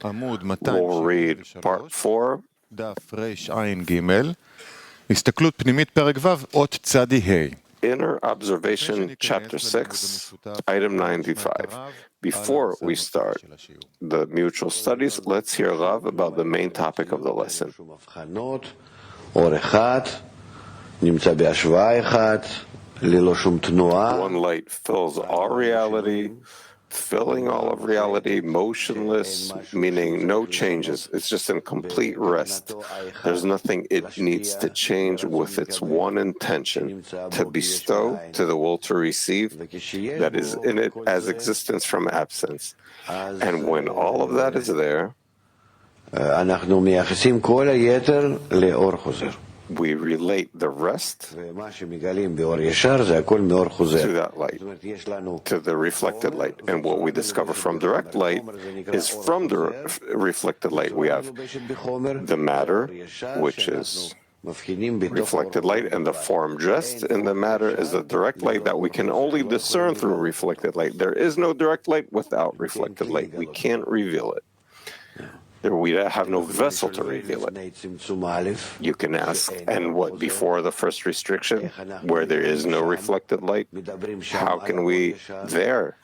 We'll read part 4. Inner Observation, Chapter 6, Item 95. Before we start the mutual studies, let's hear Rav about the main topic of the lesson. One light fills all reality, filling all of reality, motionless, meaning no changes. It's just in complete rest. There's nothing it needs to change with its one intention, to bestow, to the will to receive, that is in it as existence from absence. And when all of that is there, we relate the rest to that light, to the reflected light. And what we discover from direct light is from the reflected light. We have the matter, which is reflected light, and the form dressed in the matter is the direct light that we can only discern through reflected light. There is no direct light without reflected light. We can't reveal it. We have no vessel to reveal it. You can ask, and what, before the first restriction, where there is no reflected light, how can we there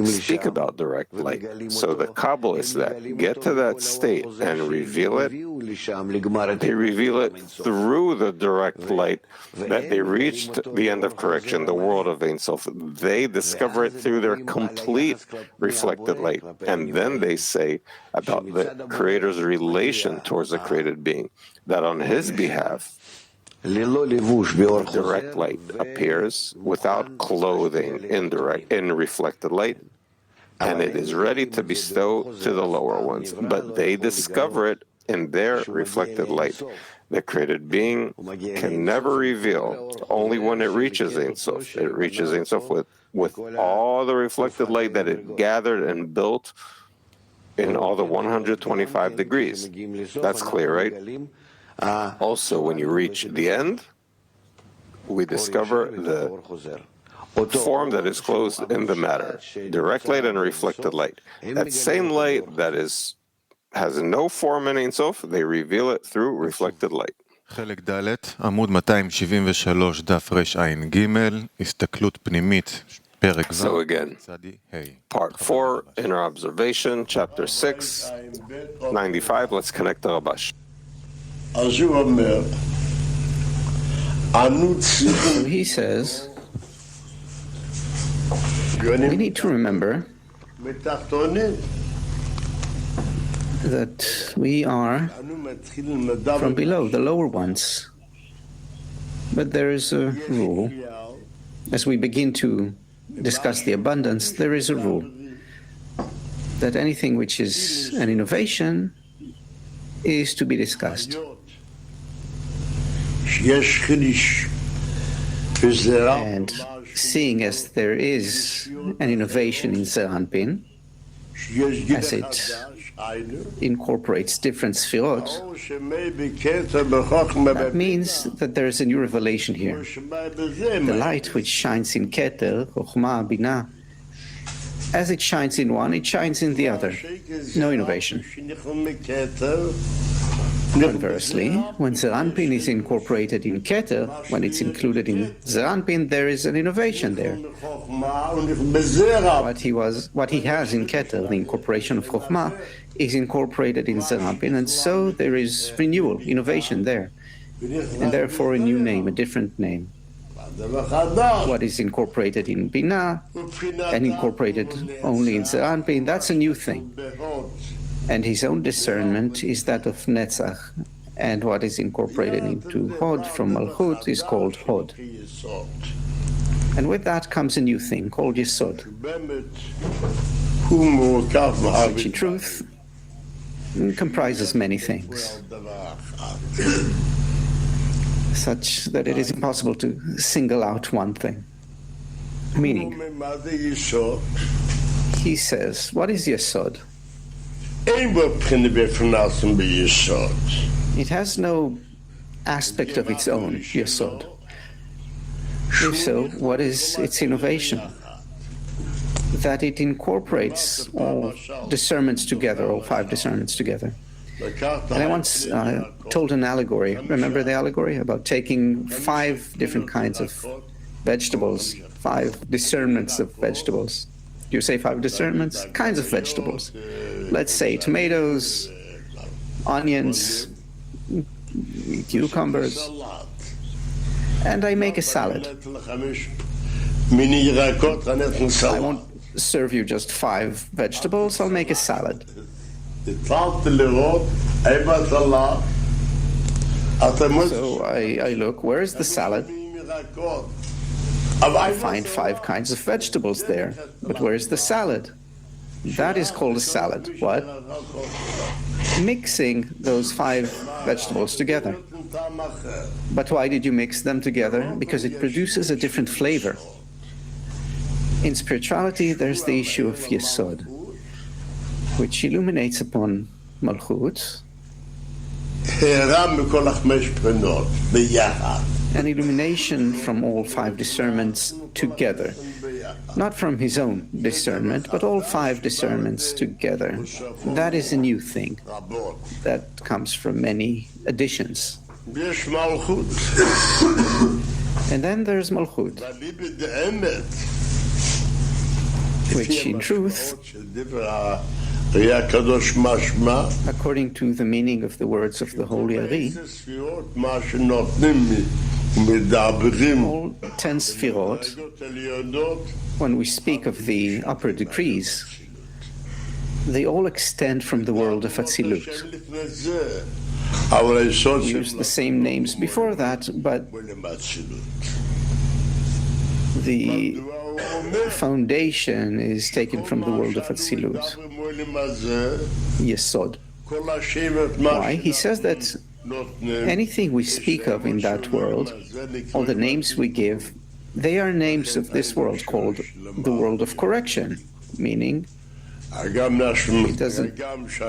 speak about direct light? So the Kabbalists that get to that state and reveal it, they reveal it through the direct light, that they reached the end of correction, the world of Ein Sof. They discover it through their complete reflected light. And then they say about the Creator's relation towards the created being, that on His behalf, the direct light appears without clothing in reflected light, and it is ready to bestow to the lower ones. But they discover it in their reflected light. The created being can never reveal, only when it reaches Ein Sof. It reaches Ein Sof with all the reflected light that it gathered and built in all the 125 degrees. That's clear, right? Also, when you reach the end, we discover the form that is closed in the matter, direct light and reflected light. That same light that has no form in Ein Sof, they reveal it through reflected light. חלק ד', עמוד 273, דף רע"ג, הסתכלות פנימית. So again, part 4, Inner Observation, Chapter 6, 95. Let's connect to Rabash. So he says, we need to remember that we are from below, the lower ones. But there is a rule. As we begin to discuss the abundance, there is a rule that anything which is an innovation is to be discussed. And seeing as there is an innovation in Zeir Anpin, as it incorporates different Sefirot, that means that there is a new revelation here. The light which shines in Keter, Chokhmah, Binah, as it shines in one, it shines in the other. No innovation. Conversely, when Zeir Anpin is incorporated in Keter, when it's included in Zeir Anpin, there is an innovation there. What he has in Keter, the incorporation of Chokhmah, is incorporated in Zeir Anpin, and so there is renewal, innovation there, and therefore a new name, a different name. What is incorporated in Binah and incorporated only in Zeir Anpin, that's a new thing. And his own discernment is that of Netzach, and what is incorporated into Hod from Malchut is called Hod. And with that comes a new thing called Yesod, which in truth comprises many things, such that it is impossible to single out one thing. Meaning, he says, what is Yesod? It has no aspect of its own, Yesod. If so, what is its innovation? that it incorporates all discernments together, all 5 discernments together. And I once told an allegory. Remember the allegory about taking 5 different kinds of vegetables, 5 discernments of vegetables. You say 5 discernments? Kinds of vegetables. Let's say tomatoes, onions, cucumbers, and I make a salad. I won't serve you just 5 vegetables, I'll make a salad. So I look, where's the salad? I find 5 kinds of vegetables there, but where's the salad? That is called a salad. What? Mixing those 5 vegetables together. But why did you mix them together? Because it produces a different flavor. In spirituality, there's the issue of Yesod, which illuminates upon Malchut, an illumination from all 5 discernments together. Not from his own discernment, but all 5 discernments together. That is a new thing. That comes from many additions. And then there's Malchut, which in truth, according to the meaning of the words of the Holy Ari, all 10 Sefirot, when we speak of the upper degrees, they all extend from the world of Atzilut. We use the same names before that, but the foundation is taken from the world of Atzilut. Yesod. Why? He says that anything we speak of in that world, all the names we give, they are names of this world called the world of correction, meaning it doesn't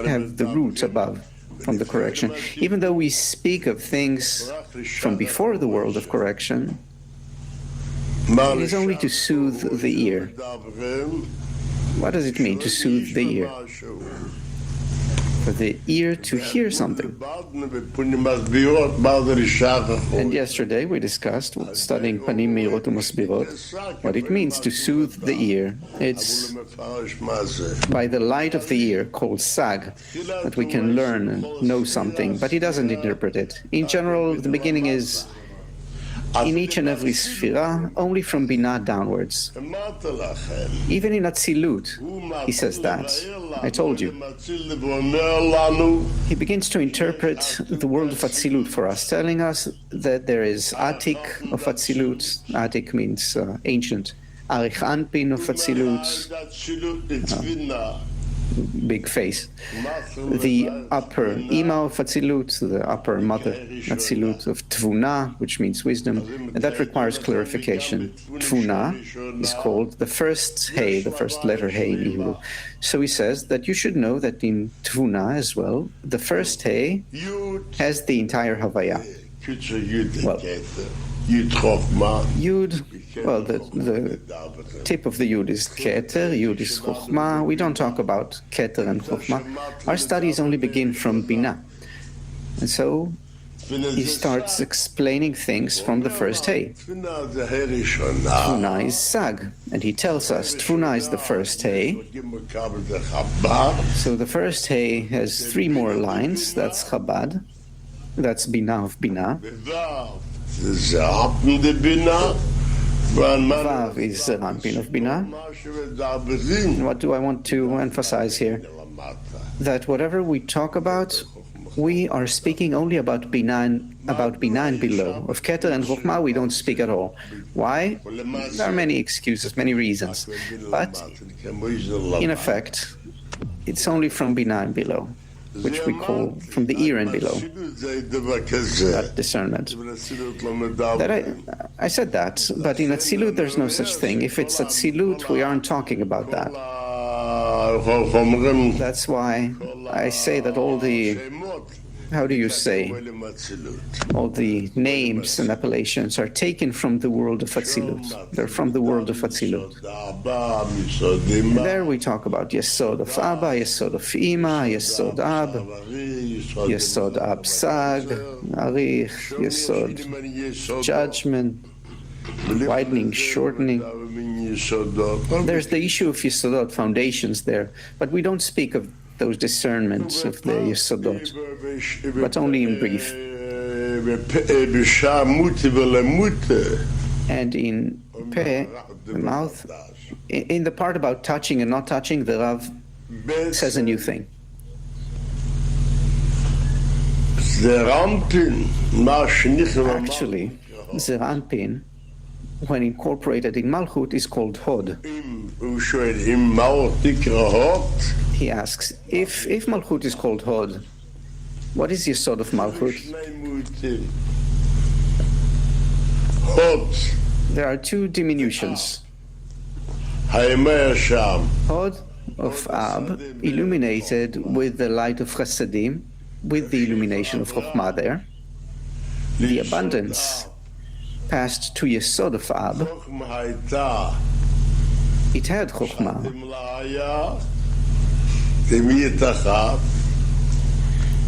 have the root above from the correction. Even though we speak of things from before the world of correction, it is only to soothe the ear. What does it mean to soothe the ear? For the ear to hear something. And yesterday we discussed, studying Panim Meirot U'Masbirot, what it means to soothe the ear. It's by the light of the ear, called Sag, that we can learn and know something, but he doesn't interpret it. In general, the beginning is in each and every Sefirah, only from Binah downwards. Even in Atzilut, he says that. I told you. He begins to interpret the world of Atzilut for us, telling us that there is Atik of Atzilut. Atik means ancient. Arich Anpin of Atzilut. Big face. The upper Ima of Atzilut, the upper mother Atzilut of Tvuna, which means wisdom, and that requires clarification. Tvuna is called the first Hey, the first letter Hey in Hebrew. So he says that you should know that in Tvuna as well, the first Hey has the entire Havaya. Well, Yud, well, the tip of the Yud is Keter, Yud is Chokhmah. We don't talk about Keter and Chokhmah. Our studies only begin from Binah. And so he starts explaining things from the first Hey. Tvuna is Sag, and he tells us Tvuna is the first Hey. So the first Hey has 3 more lines. That's Chabad. That's Binah of Binah. Vav is Rampin of Binah. What do I want to emphasize here? That whatever we talk about, we are speaking only about Binah and below. Of Keter and Chokhmah, we don't speak at all. Why? There are many excuses, many reasons. But, in effect, it's only from Binah and below, which we call from the ear and below, that discernment. That I said that, but in Atzilut there's no such thing. If it's Atzilut, we aren't talking about that. That's why I say that all the how do you say, all the names and appellations are taken from the world of Hatzilut. They're from the world of Hatzilut. And there we talk about Yesod of Abba, Yesod of Ima, Yesod Ab, Yesod Ab Sag, Arich, Yesod Judgment, widening, shortening. There's the issue of Yesodot, foundations there, but we don't speak of those discernments of the Yesodot, but only in brief. And in Peh, the mouth, in the part about touching and not touching, the Rav says a new thing. Actually, Zeranpin, when incorporated in Malchut, is called Hod. He asks, if Malchut is called Hod, what is Yesod of Malchut? There are two diminutions. Hod of Ab, illuminated with the light of Chasadim, with the illumination of Chokhmah there. The abundance passed to Yesod of Ab. It had Chokhmah.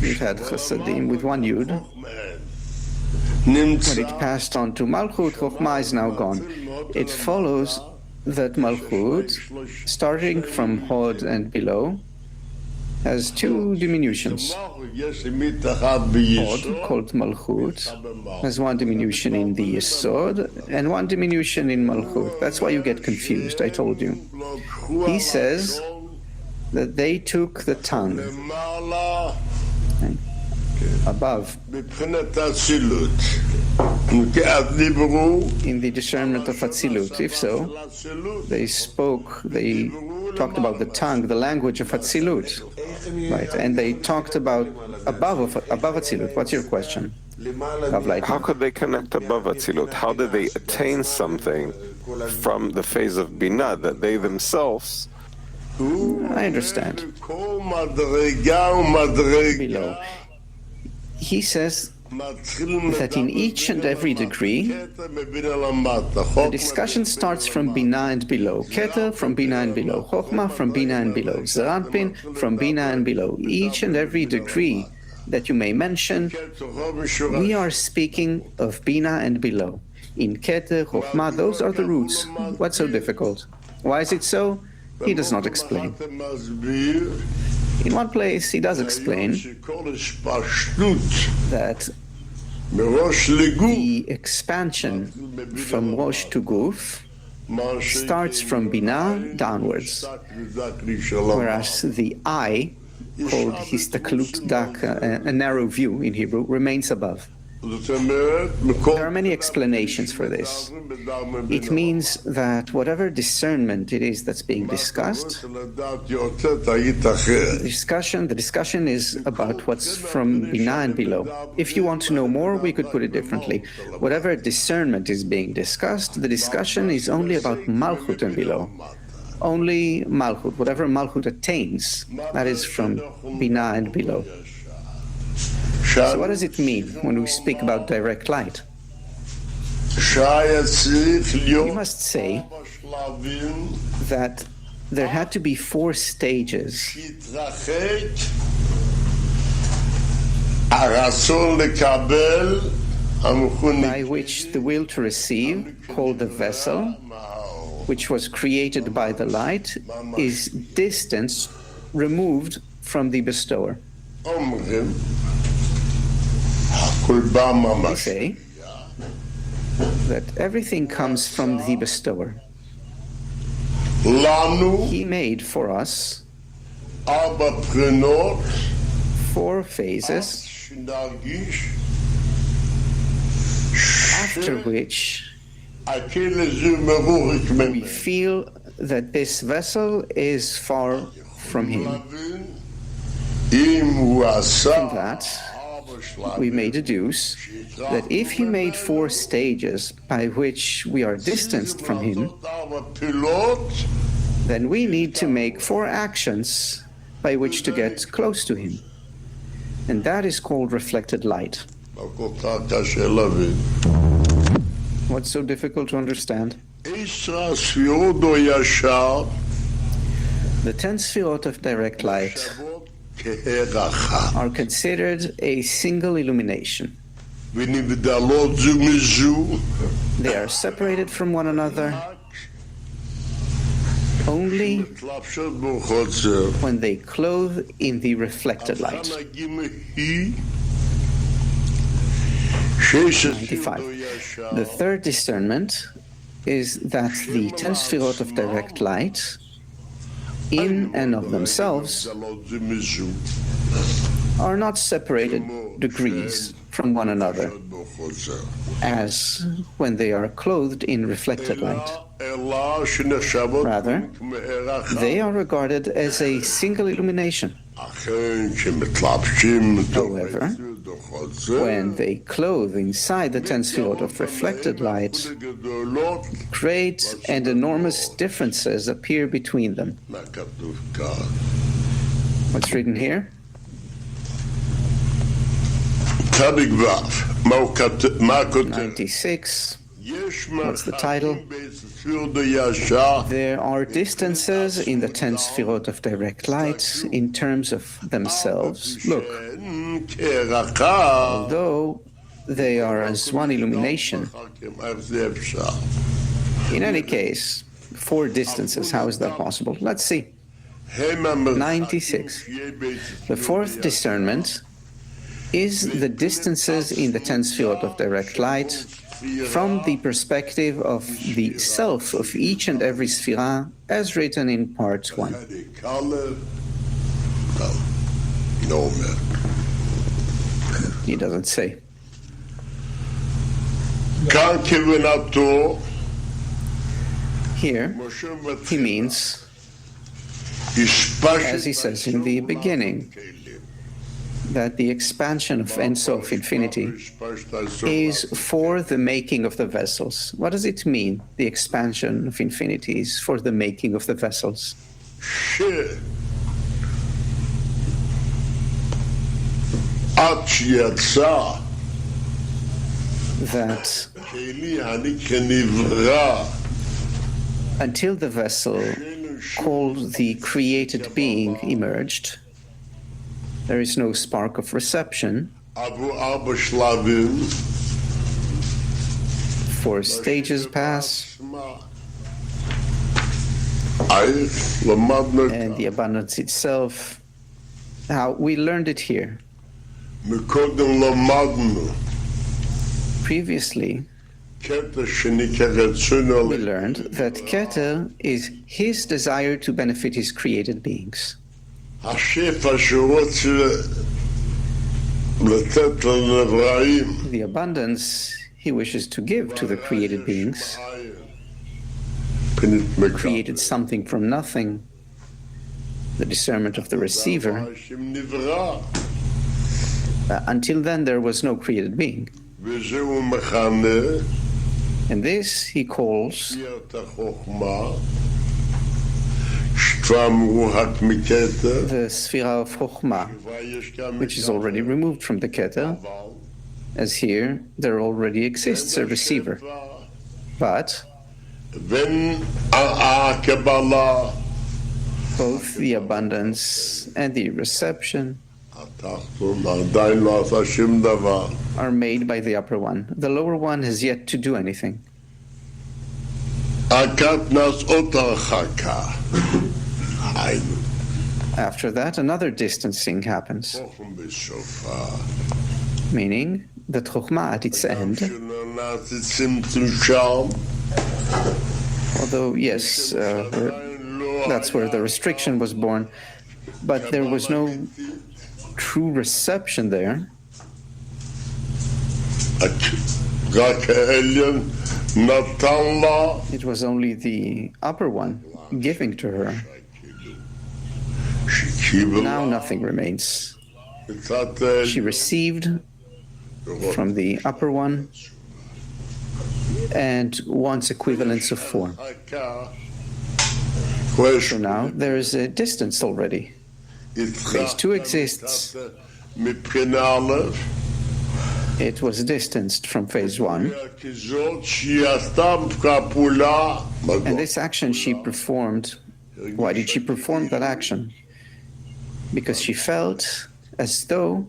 It had Chasadim with one Yud. When it passed on to Malchut, Chokhmah is now gone. It follows that Malchut, starting from Hod and below, has two diminutions. Hod, called Malchut, has one diminution in the Yesod and one diminution in Malchut. That's why you get confused, I told you. He says that they took the tongue above in the discernment of Hatzilut. If so, they talked about the tongue, the language of Hatzilut, right? And they talked about above Hatzilut. What's your question? How could they connect above Atzilut? How did they attain something from the phase of Binah that they themselves... I understand. Below. He says that in each and every degree, the discussion starts from Binah and below. Keter from Binah and below. Chokhmah from Binah and below. Zeranpin from Binah and below. Each and every degree that you may mention, we are speaking of Binah and below. In Keter, Chokhmah, those are the roots. What's so difficult? Why is it so? He does not explain. In one place, he does explain that the expansion from Rosh to Guf starts from Binah downwards, whereas the eye, called Histaklut Dak, a narrow view in Hebrew, remains above. There are many explanations for this. It means that whatever discernment it is that's being discussed, the discussion is about what's from Binah and below. If you want to know more, we could put it differently. Whatever discernment is being discussed, the discussion is only about Malchut and below. Only Malchut, whatever Malchut attains, that is from Binah and below. So what does it mean when we speak about direct light? You must say that there had to be 4 stages by which the will to receive, called the vessel, which was created by the light, is distanced, removed from the bestower. They say that everything comes from the bestower. He made for us 4 phases, after which we feel that this vessel is far from him. From that, we may deduce that if he made 4 stages by which we are distanced from him, then we need to make 4 actions by which to get close to him. And that is called reflected light. What's so difficult to understand? The 10 Sefirot of direct light are considered a single illumination. They are separated from one another only when they clothe in the reflected light. 95. The third discernment is that the 10 Sefirot of direct light, in and of themselves, are not separated degrees from one another, as when they are clothed in reflected light. Rather, they are regarded as a single illumination. However, when they clothe inside the 10 Sefirot of reflected light, great and enormous differences appear between them. What's written here? 96. What's the title? There are distances in the 10 Sefirot of direct light in terms of themselves. Look, although they are as one illumination. In any case, 4 distances, how is that possible? Let's see. 96. The fourth discernment is the distances in the 10 Sefirot of direct light from the perspective of the self of each and every Sefirah, as written in part 1. He doesn't say. Here, he means, as he says in the beginning, that the expansion of Ein Sof, infinity, is for the making of the vessels. What does it mean, the expansion of infinity is for the making of the vessels? That until the vessel called the created being emerged, there is no spark of reception. 4 stages pass, and the abundance itself. Now, we learned it here. Previously, we learned that Keter is his desire to benefit his created beings. The abundance he wishes to give to the created beings, created something from nothing, the discernment of the receiver. Until then, there was no created being. And this he calls the Sefirah of Chokhmah, which is already removed from the Keter, as here there already exists a receiver. But both the abundance and the reception are made by the upper one. The lower one has yet to do anything. After that, another distancing happens, meaning that Chokhmah at its end, although yes, that's where the restriction was born, but there was no true reception there. It was only the upper one giving to her. Now nothing remains. She received from the upper one and wants equivalence of 4. So now there is a distance already. Phase 2 exists, It was distanced from phase one. And this action she performed, why did she perform that action? Because she felt as though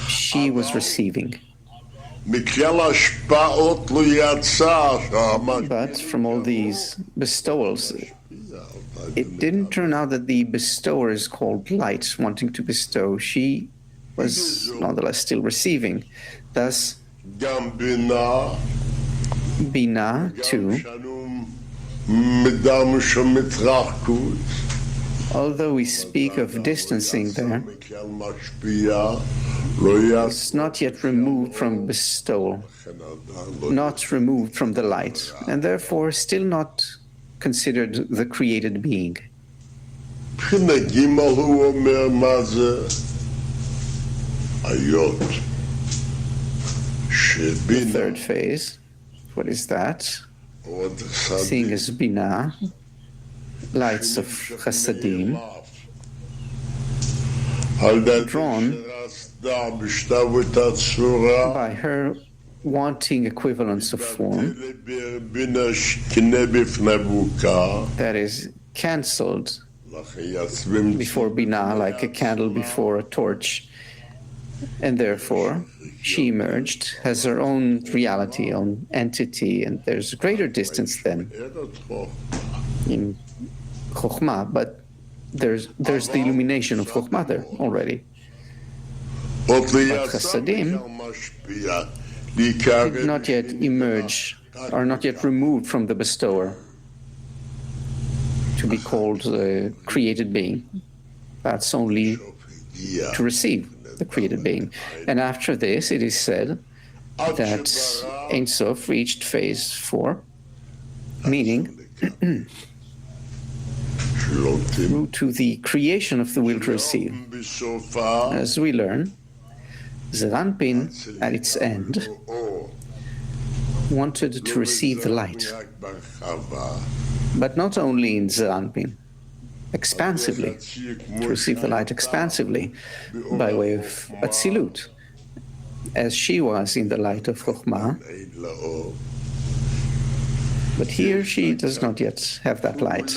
she was receiving. But from all these bestowals, it didn't turn out that the bestower is called light, wanting to bestow. She was nonetheless still receiving. Thus, Bina too, although we speak of distancing there, it's not yet removed from bestowal, not removed from the light, and therefore still not considered the created being. The third phase, what is that? Seeing as Bina, lights of Chasadim, drawn by her wanting equivalence of form, that is cancelled before Bina, like a candle before a torch, and therefore she emerged, has her own reality, own entity, and there's a greater distance then in Chokhmah, but there's the illumination of Chokhmah there already. But Chasadim did not yet emerge, are not yet removed from the bestower to be called the created being. That's only to receive the created being. And after this, it is said that Ein Sof reached phase 4, meaning through to the creation of the will to receive. As we learn, Zeranpin, at its end, wanted to receive the light, but not only in Zeranpin, expansively, to receive the light expansively, by way of Atzilut, as she was in the light of Chokhmah. But here she does not yet have that light.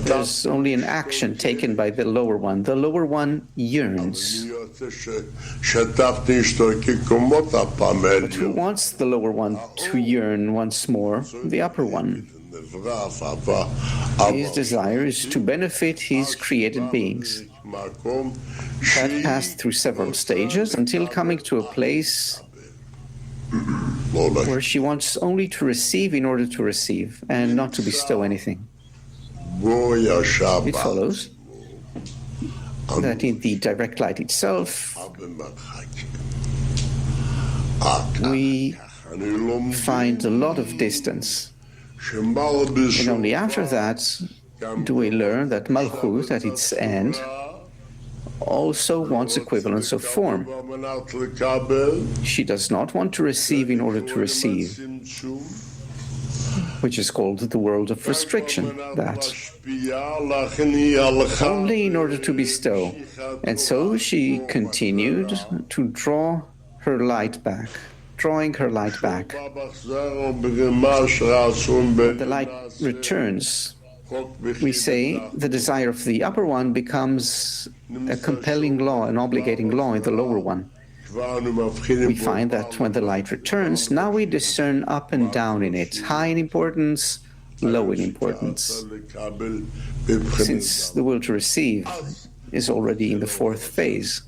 There's only an action taken by the lower one. The lower one yearns. But who wants the lower one to yearn once more? The upper one. His desire is to benefit his created beings. That passed through several stages until coming to a place where she wants only to receive in order to receive and not to bestow anything. It follows that in the direct light itself, we find a lot of distance. And only after that do we learn that Malchut, at its end, also wants equivalence of form. She does not want to receive in order to receive, which is called the world of restriction, that only in order to bestow. And so she continued to draw her light back, drawing her light back. The light returns. We say the desire of the upper one becomes a compelling law, an obligating law in the lower one. We find that when the light returns, now we discern up and down in it, high in importance, low in importance. Since the will to receive is already in the fourth phase.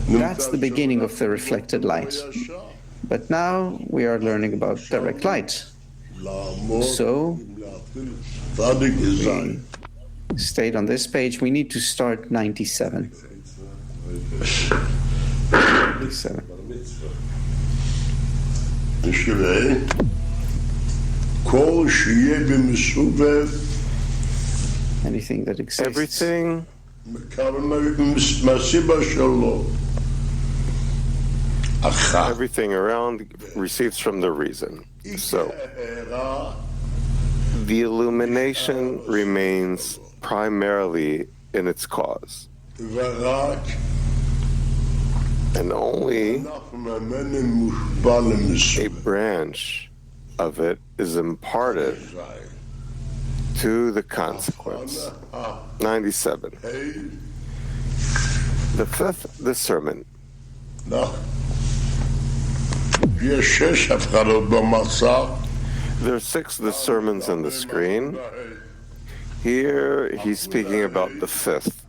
That's the beginning of the reflected light. But now we are learning about direct light. So, we stayed on this page. We need to start 97. 97. Anything that exists. Everything around receives from the reason. So the illumination remains primarily in its cause. And only a branch of it is imparted to the consequence. 97. The fifth discernment. There are 6 discernments on the screen. Here he's speaking about the fifth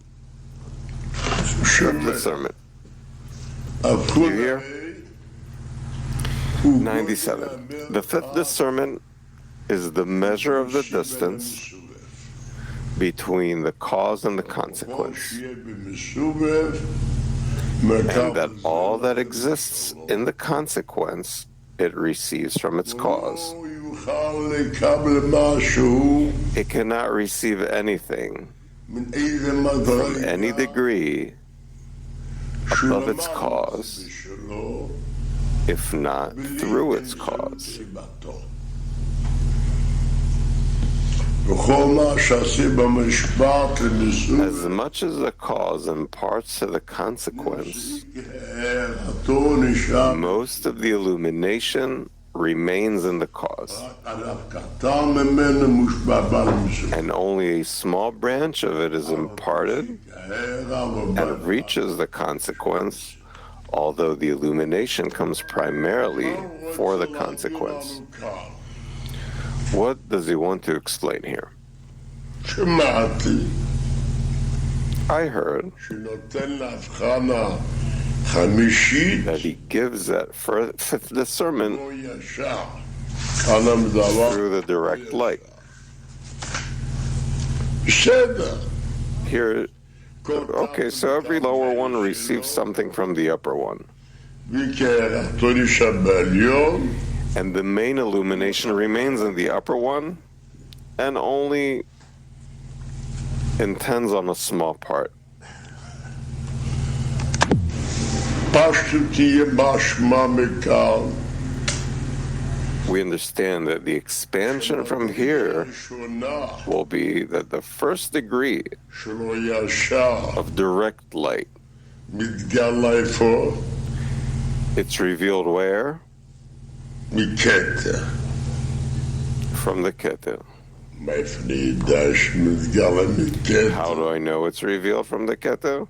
discernment. You hear? 97. The fifth discernment is the measure of the distance between the cause and the consequence, and that all that exists in the consequence it receives from its cause. It cannot receive anything from any degree above its cause, if not through its cause. As much as the cause imparts to the consequence, most of the illumination remains in the cause, and only a small branch of it is imparted and reaches the consequence, although the illumination comes primarily for the consequence. What does he want to explain here? I heard that he gives that fifth discernment through the direct light. Here, okay, so every lower one receives something from the upper one. And the main illumination remains in the upper one and only intends on a small part. We understand that the expansion from here will be that the first degree of direct light, it's revealed where? From the Keter. How do I know it's revealed from the Keter?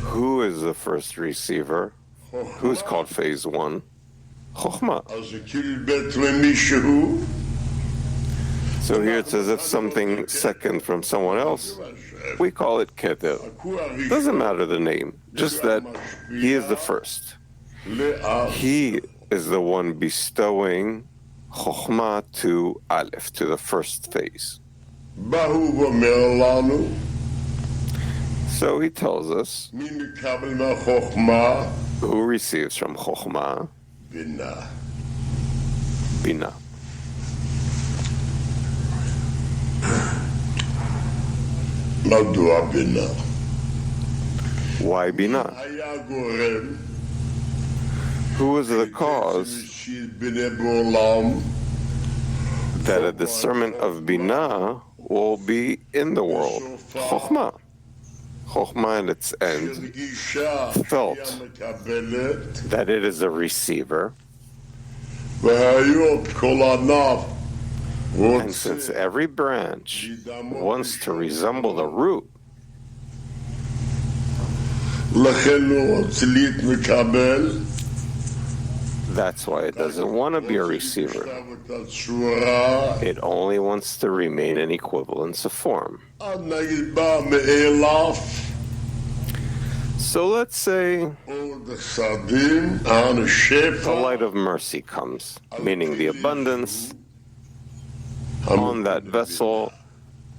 Who is the first receiver? Who's called phase 1? Chokhmah. So here it's as if something second from someone else. We call it Keter. Doesn't matter the name, just that he is the first. He is the one bestowing Chokhmah to Aleph, to the first phase. So he tells us who receives from Chokhmah? Binah. Why Binah? Who is the cause that a discernment of Binah will be in the world? Chokhmah. Chokhmah at its end felt that it is a receiver, and since every branch wants to resemble the root, that's why it doesn't want to be a receiver. It only wants to remain in equivalence of form. So let's say the light of mercy comes, meaning the abundance, on that vessel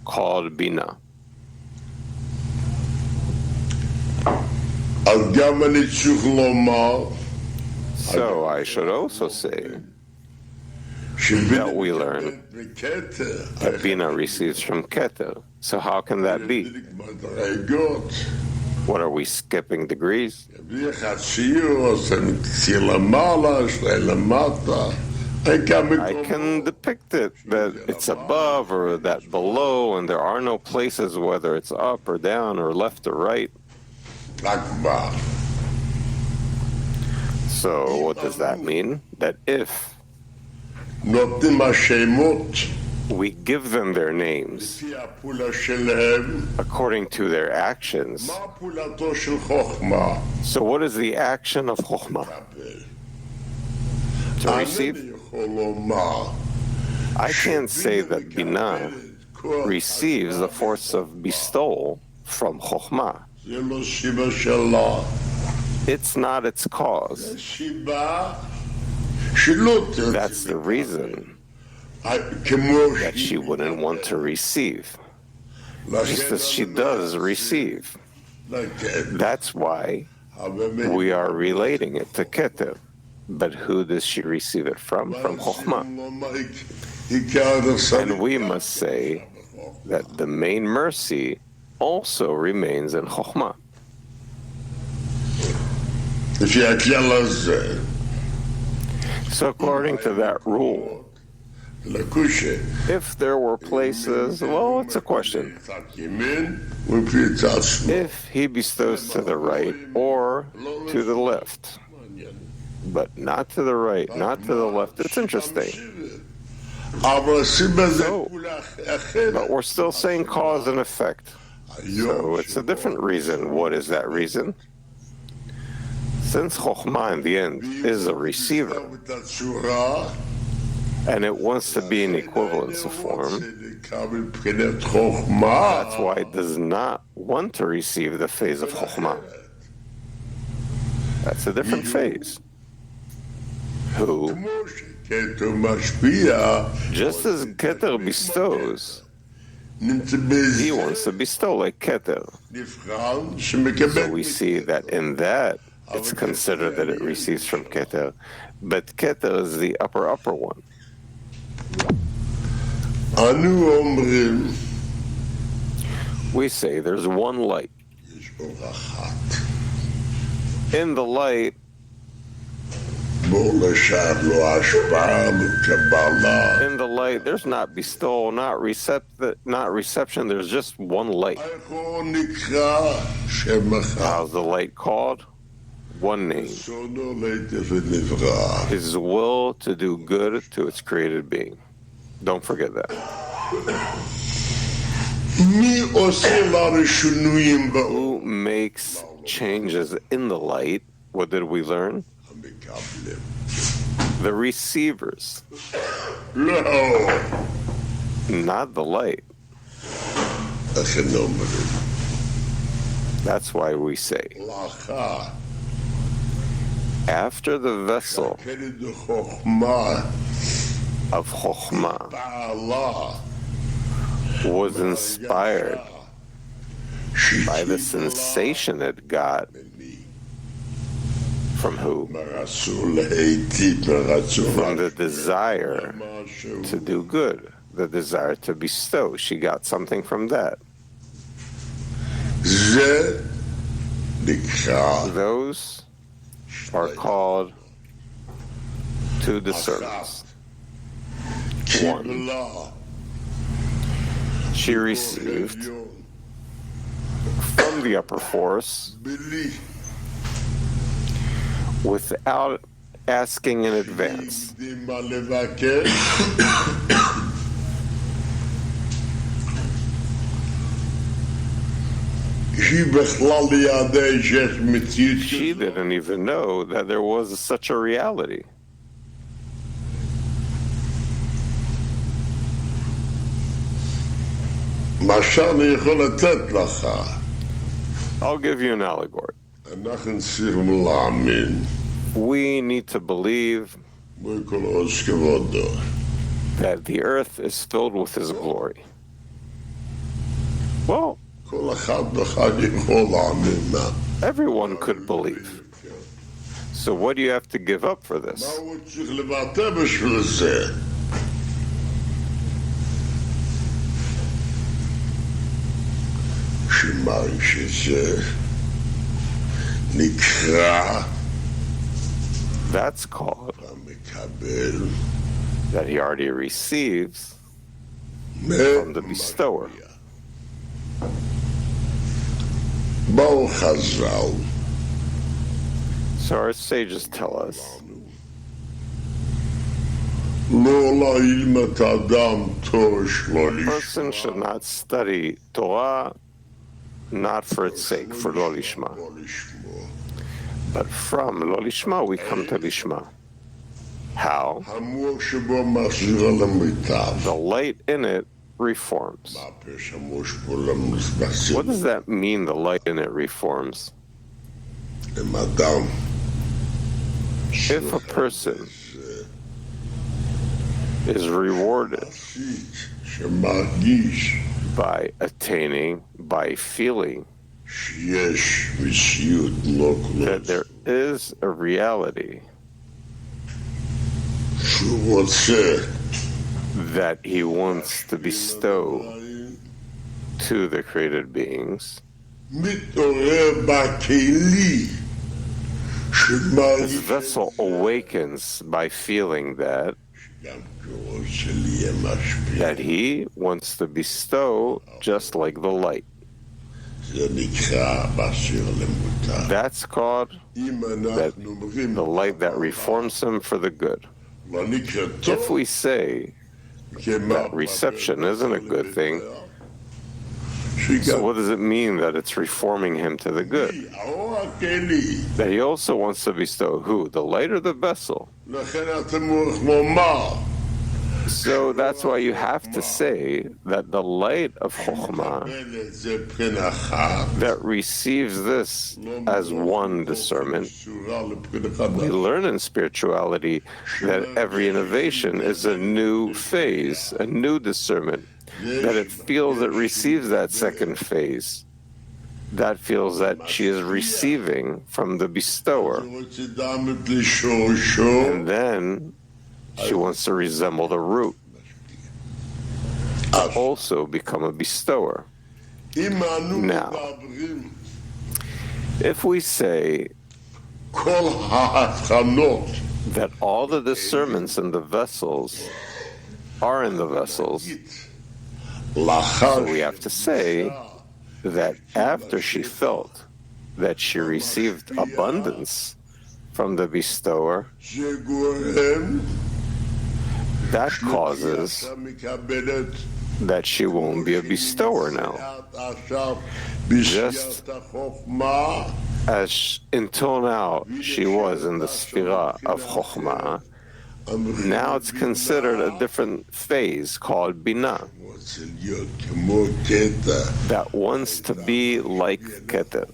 called Binah. So I should also say that we learn that Binah receives from Keter. So how can that be? What are we skipping degrees? I can depict it that it's above or that below, and there are no places whether it's up or down or left or right. So what does that mean? That if we give them their names according to their actions, so what is the action of Chokhmah? To receive? I can't say that Binah receives the force of bestowal from Chokhmah. It's not its cause. That's the reason that she wouldn't want to receive, just as she does receive. That's why we are relating it to Keter. But who does she receive it from? From Chokhmah. And we must say that the main mercy also remains in Chokhmah. So according to that rule, if there were places, well, it's a question. If he bestows to the right or to the left, but not to the right, not to the left, it's interesting. So, but we're still saying cause and effect. So it's a different reason. What is that reason? Since Chokhmah in the end is a receiver, and it wants to be in equivalence of form, that's why it does not want to receive the phase of Chokhmah. That's a different phase. Who, just as Keter bestows, he wants to bestow like Keter. So we see that in that, it's considered that it receives from Keter, but Keter is the upper one. We say there's one light. In the light, there's not bestowal, not reception, there's just one light. How's the light called? One name. His will to do good to its created being. Don't forget that. Who makes changes in the light? What did we learn? The receivers. Not the light. That's why we say, after the vessel of Chokhmah was inspired by the sensation it got from who? From the desire to do good, the desire to bestow. She got something from that. Those are called two discernments. One, she received from the upper force without asking in advance. She didn't even know that there was such a reality. I'll give you an allegory. We need to believe that the earth is filled with His glory. Well, everyone could believe. So what do you have to give up for this? That's called that he already receives from the bestower. Baal Chazal. So our sages tell us, a person should not study Torah not for its sake, for lo lishma. But from lo lishma we come to lishma. How? The light in it reforms. What does that mean, the light in it reforms? If a person is rewarded by attaining, by feeling that there is a reality that he wants to bestow to the created beings, this vessel awakens by feeling that he wants to bestow just like the light. That's called the light that reforms him for the good. If we say that reception isn't a good thing, so what does it mean that it's reforming him to the good? That he also wants to bestow who? The light or the vessel? So that's why you have to say that the light of Chokhmah that receives this as one discernment. We learn in spirituality that every innovation is a new phase, a new discernment, that it feels it receives that second phase. That feels that she is receiving from the bestower. And then she wants to resemble the root, to also become a bestower. Now, if we say that all the discernments in the vessels are in the vessels, so we have to say that after she felt that she received abundance from the bestower, that causes that she won't be a bestower now. Just as until now she was in the Sefirot of Chokhmah, now it's considered a different phase called Binah, that wants to be like Keter.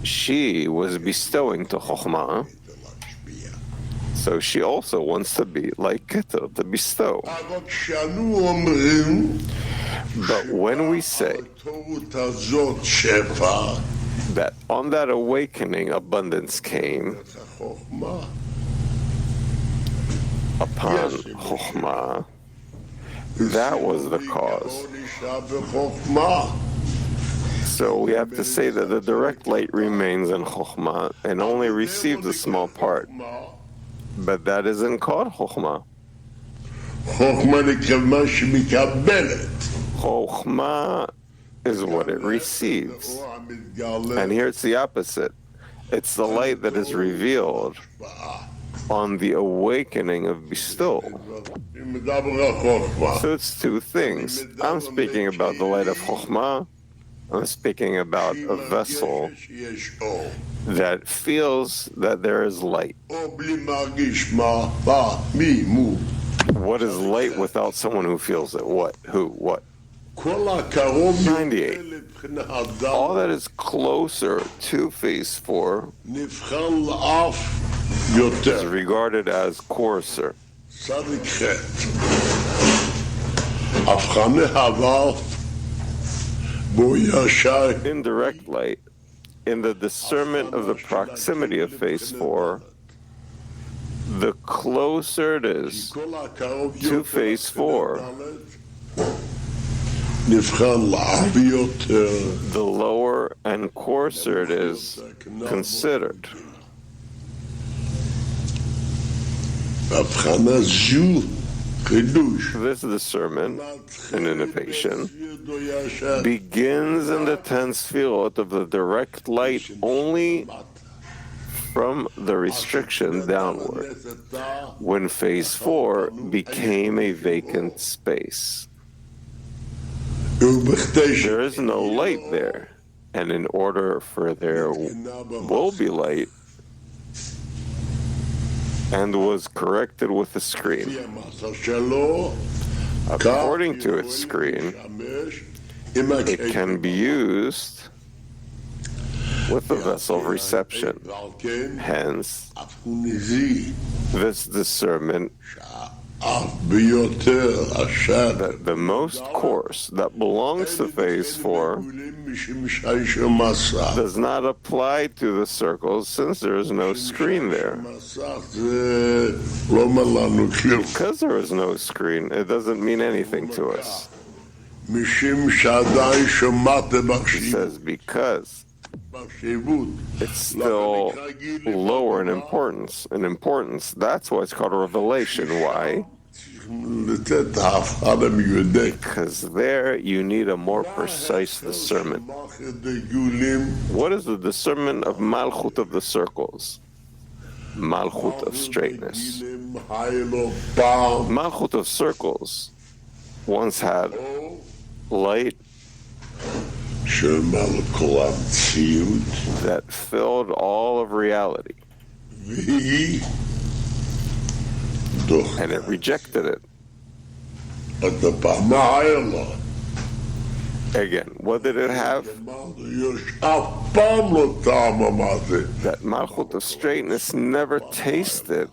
She was bestowing to Chokhmah, so she also wants to be like Keter, to bestow. But when we say that on that awakening abundance came upon Chokhmah, that was the cause. So we have to say that the direct light remains in Chokhmah and only receives a small part. But that isn't called Chokhmah. Chokhmah is what it receives. And here it's the opposite. It's the light that is revealed on the awakening of bestowal. So it's two things. I'm speaking about the light of Chokhmah. I'm speaking about a vessel that feels that there is light. What is light without someone who feels it? What? Who? What? 98. All that is closer to phase 4 is regarded as coarser. Indirect light, in the discernment of the proximity of phase 4, the closer it is to phase 4, the lower and coarser it is considered. הבחנה זו חידוש. This discernment and innovation begins in the 10 Sefirot of the direct light only from the restriction downward, when phase 4 became a vacant space. There is no light there, and in order for there will be light, and was corrected with a screen. According to its screen, it can be used with the vessel of reception. Hence, this discernment that the most coarse that belongs to phase 4 does not apply to the circles since there is no screen there. Because there is no screen, it doesn't mean anything to us. He says because it's still lower in importance. In importance, that's why it's called a revelation. Why? Because there you need a more precise discernment. What is the discernment of Malchut of the circles? Malchut of straightness. Malchut of circles once had light that filled all of reality, and it rejected it. Again, what did it have? That Malchut of straightness never tasted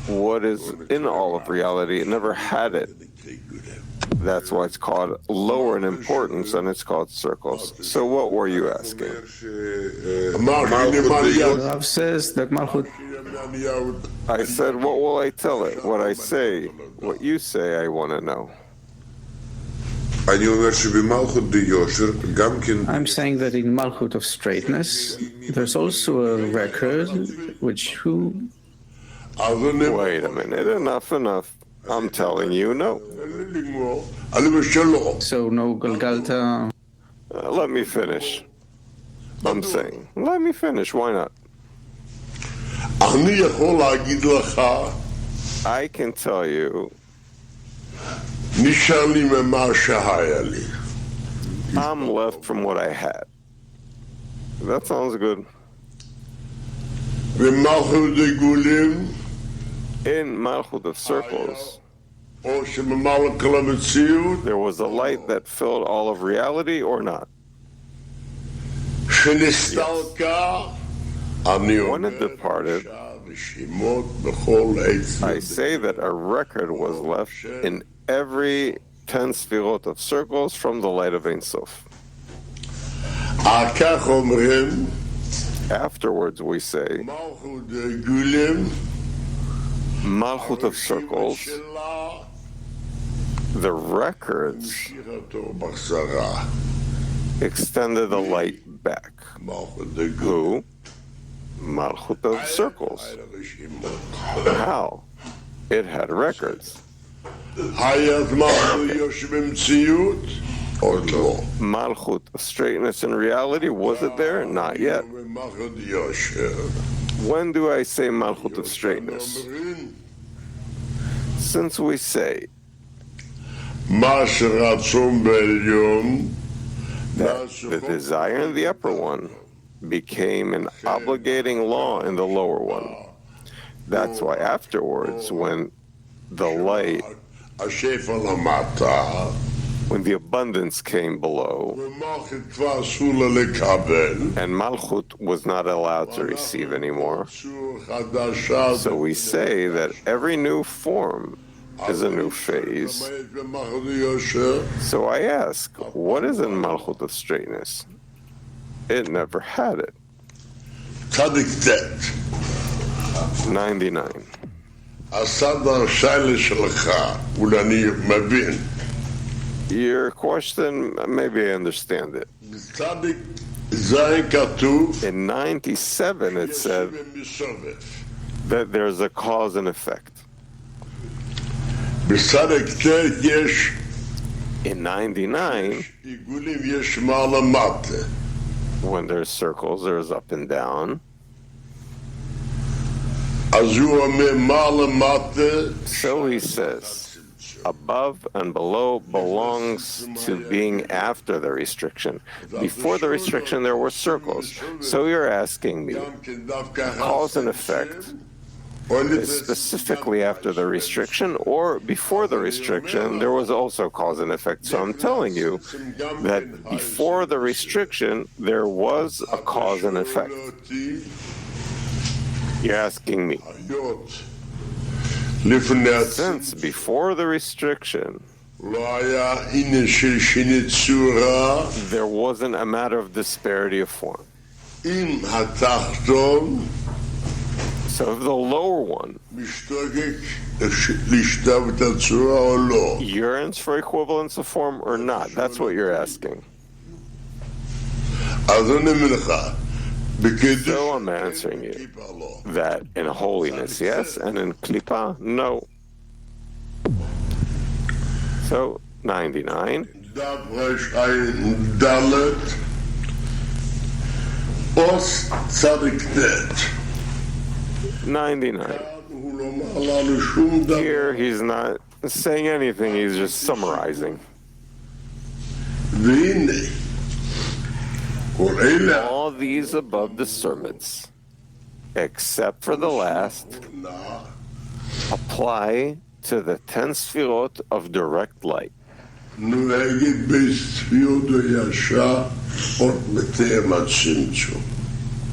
what is in all of reality. It never had it. That's why it's called lower in importance, and it's called circles. So what were you asking? Rav says that Malchut. I said, what will I tell it? What I say, what you say, I want to know. I'm saying that in Malchut of straightness, there's also a record which who... Wait a minute, enough. I'm telling you, no. So no Galgalta... Let me finish. I'm saying, let me finish, why not? I can tell you, I'm left from what I had. That sounds good. In Malchut of circles, there was a light that filled all of reality or not? Yes. When it departed, I say that a record was left in every 10 Sefirot of circles from the light of Ein Sof. Afterwards, we say, Malchut of circles, the records extended the light back. Who? Malchut of circles. How? It had records. Malchut of straightness in reality, was it there? Not yet. When do I say Malchut of straightness? Since we say that the desire in the upper one became an obligating law in the lower one. That's why afterwards, when the light, when the abundance came below, and Malchut was not allowed to receive anymore, so we say that every new form is a new phase. So I ask, what is in Malchut of straightness? It never had it. 99. Your question, maybe I understand it. In 97 it said that there's a cause and effect. בסדק ט' יש In 99, עיגולים, יש מעלה מטה. when there's circles, there's up and down. אז הוא אומר מעלה מטה. So he says, above and below belongs to being after the restriction. Before the restriction, there were circles. So you're asking me, cause and effect is specifically after the restriction, or before the restriction, there was also cause and effect. So I'm telling you that before the restriction, there was a cause and effect. You're asking me, since before the restriction, there wasn't a matter of disparity of form. So if the lower one yearns for equivalence of form or not, that's what you're asking. So I'm answering you that in holiness, yes, and in klipa, no. So 99. 99. Here he's not saying anything, he's just summarizing. All these above the sermons, except for the last, apply to the 10 Sefirot of direct light.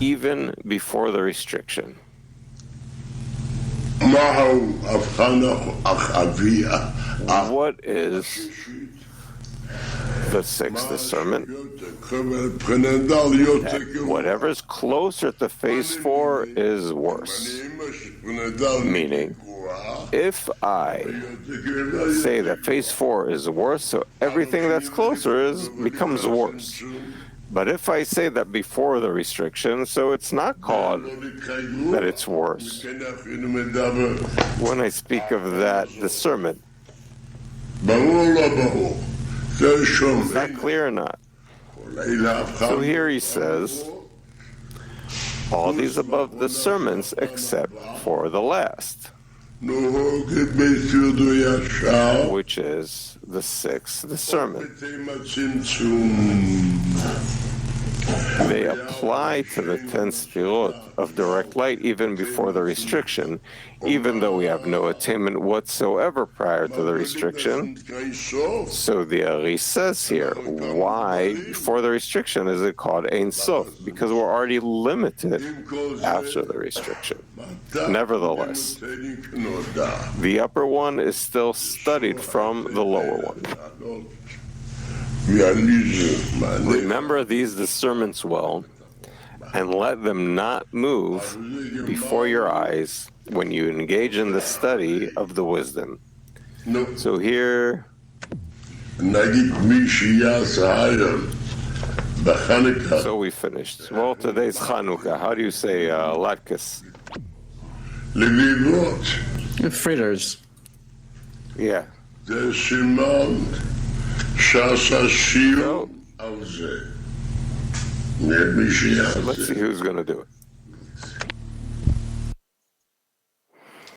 Even before the restriction. What is the sixth discernment? That whatever's closer to phase 4 is worse. Meaning, if I say that phase 4 is worse, so everything that's closer becomes worse. But if I say that before the restriction, so it's not called that it's worse. When I speak of that discernment, is that clear or not? So here he says, all these above the sermons except for the last, which is the sixth discernment. They apply to the 10 Sefirot of direct light even before the restriction, even though we have no attainment whatsoever prior to the restriction. So the Ari says here, why before the restriction is it called Ein Sof? Because we're already limited after the restriction. Nevertheless, the upper one is still studied from the lower one. Remember these discernments well, and let them not move before your eyes when you engage in the study of the wisdom. So here, so we finished. Well, today's Chanukah. How do you say latkes? Fritters. Yeah. So, Let's see who's going to do it.